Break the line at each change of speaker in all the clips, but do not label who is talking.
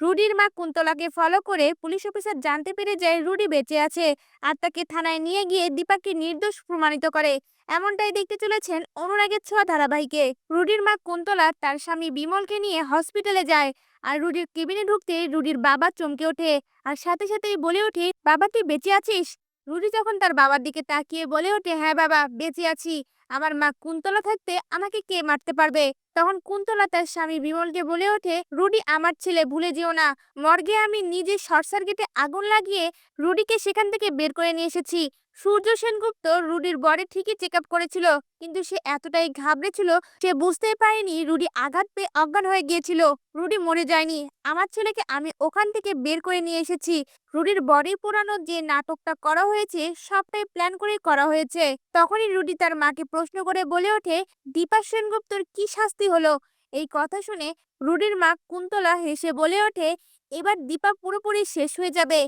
রুডির মা কুন্তলাকে ফলো করে police officer জানতে পেরে যায় রুডি বেঁচে আছে আর তাকে থানায় নিয়ে গিয়ে দীপাকে নির্দোষ প্রমাণিত করে। এমনটাই দেখতে চলেছেন অনুরাগের ছোঁয়া ধারাবাহিকে। রুডির মা কুন্তলা তার স্বামী বিমলকে নিয়ে হসপিটালে যায় আর রুডির কেবিনে ঢুকতে রুডির বাবা চমকে ওঠে আর সাথে সাথেই বলে ওঠে, বাবা তুই বেঁচে আছিস? রুডি যখন তার বাবার দিকে তাকিয়ে বলে ওঠে, হ্যাঁ বাবা বেঁচে আছি, আমার মা কুন্তলা থাকতে আমাকে কে মারতে পারবে? তখন কুন্তলা তার স্বামী বিমলকে বলে ওঠে, রুডি আমার ছেলে, ভুলে যেও না। মর্গে আমি নিজে শর্ট সার্কিটে আগুন লাগিয়ে রুডিকে সেখান থেকে বের করে নিয়ে এসেছি। সূর্য সেনগুপ্ত রুডির বডি ঠিকই চেক আপ করেছিল, কিন্তু সে এতটাই ঘাবড়েছিল সে বুঝতেই পারেনি রুডি আঘাত পেয়ে অজ্ঞান হয়ে গিয়েছিল। রুডি মরে যায়নি, আমার ছেলেকে আমি ওখান থেকে বের করে নিয়ে এসেছি। রুডির বডি পোড়ানোর যে নাটকটা করা হয়েছে সবটাই প্ল্যান করেই করা হয়েছে। তখনই রুডি তার মাকে প্রশ্ন করে বলে ওঠে, দীপা সেনগুপ্তর কি শাস্তি হলো? এই কথা শুনে রুডির মা কুন্তলা হেসে বলে ওঠে, এবার দীপা পুরোপুরি শেষ হয়ে যাবে।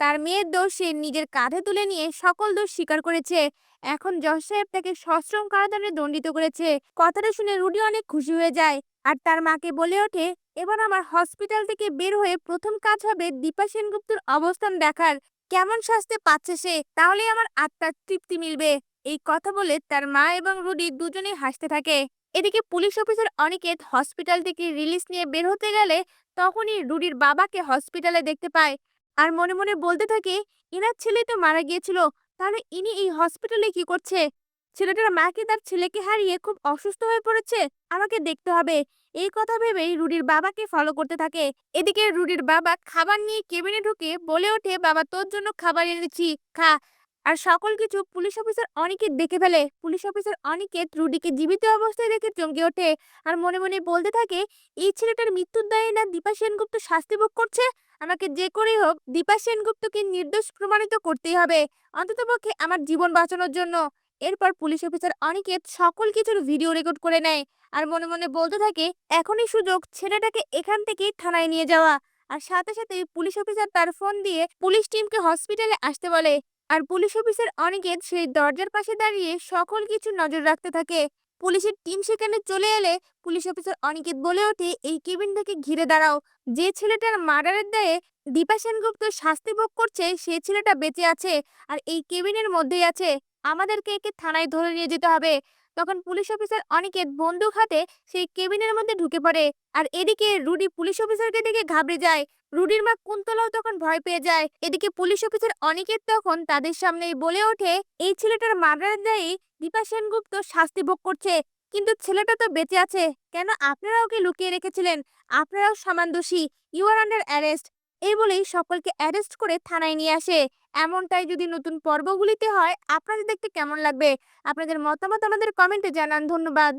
তার মেয়ের দোষ সে নিজের কাঁধে তুলে নিয়ে সকল দোষ স্বীকার করেছে। এখন জজ সাহেব তাকে সশ্রম কারাদণ্ডে দণ্ডিত করেছে। কথাটা শুনে রুডি অনেক খুশি হয়ে যায় আর তার মাকে বলে ওঠে, এবার আমার হসপিটাল থেকে বের হয়ে প্রথম কাজ হবে দীপা সেনগুপ্তর অবস্থান দেখার। কেমন শাস্তি পাচ্ছে সে, তাহলেই আমার আত্মার তৃপ্তি মিলবে। এই কথা বলে তার মা এবং রুডি দুজনেই হাসতে থাকে। এদিকে পুলিশ অফিসার অনিকেত হসপিটাল থেকে রিলিজ নিয়ে বের হতে গেলে তখনই রুডির বাবাকে হসপিটালে দেখতে পায় আর মনে মনে বলতে থাকে, ইনার ছেলে তো মারা গিয়েছিল, তাহলে ইনি এই হসপিটালে কি করছে? ছেলেটার মাকে তার ছেলেকে হারিয়ে খুব অসুস্থ হয়ে পড়েছে, আমাকে দেখতে হবে। এই কথা ভেবেই রুডির বাবাকে ফলো করতে থাকে। এদিকে রুডির বাবা খাবার নিয়ে কেবিনে ঢুকে বলে ওঠে, বাবা তোর জন্য খাবার এনেছি, খা। আর সকল কিছু পুলিশ অফিসার অনিকেত দেখে ফেলে। পুলিশ অফিসার অনিকেত রুডিকে জীবিত অবস্থায় দেখে চমকে ওঠে আর মনে মনে বলতে থাকে, এই ছেলেটার মৃত্যুর দায়ে না দীপা সেনগুপ্ত শাস্তি ভোগ করছে। আমাকে যে করেই হোক দীপা সেনগুপ্তকে নির্দোষ প্রমাণিত করতেই হবে, অন্ততপক্ষে আমার জীবন বাঁচানোর জন্য। এরপর পুলিশ অফিসার অনিকেত সকল কিছুর ভিডিও রেকর্ড করে নেয় আর মনে মনে বলতে থাকে, এখনই সুযোগ ছেলেটাকে এখান থেকে থানায় নিয়ে যাওয়া। আর সাথে সাথে পুলিশ অফিসার তার ফোন দিয়ে পুলিশ টিমকে হসপিটালে আসতে বলে। আর পুলিশ অফিসার অনিকেত সেই দরজার পাশে দাঁড়িয়ে সকল কিছু নজর রাখতে থাকে। পুলিশের টিম সেখানে চলে এলে পুলিশ অফিসার অনিকেত বলে ওঠে, এই কেবিনটাকে ঘিরে দাঁড়াও। যে ছেলেটার মার্ডারের দায়ে দীপা সেনগুপ্ত শাস্তি ভোগ করছে সেই ছেলেটা বেঁচে আছে আর এই কেবিনের মধ্যেই আছে। আমাদেরকে একে থানায় ধরে নিয়ে যেতে হবে। তখন পুলিশ অফিসার অনিকেত বন্দুক হাতে সেই কেবিনের মধ্যে ঢুকে পড়ে আর এদিকে রুডি পুলিশ অফিসারকে দেখে ঘাবড়ে যায়। রুডির মা কুন্তলাও তখন ভয় পেয়ে যায়। এদিকে পুলিশ অফিসার অনিকেত তখন তাদের সামনেই বলে ওঠে, এই ছেলেটার মার্ডারের দায়ে দীপা সেনগুপ্ত শাস্তি ভোগ করছে, কিন্তু ছেলেটা তো বেঁচে আছে। কেন আপনারা ওকে লুকিয়ে রেখেছিলেন? আপনারাও সমান দোষী। You are under arrest. এই বলেই সকলকে অ্যারেস্ট করে থানায় নিয়ে আসে। এমনটাই যদি নতুন পর্বগুলিতে হয় আপনাদের দেখতে কেমন লাগবে? আপনাদের মতামত আমাদের কমেন্টে জানান। ধন্যবাদ।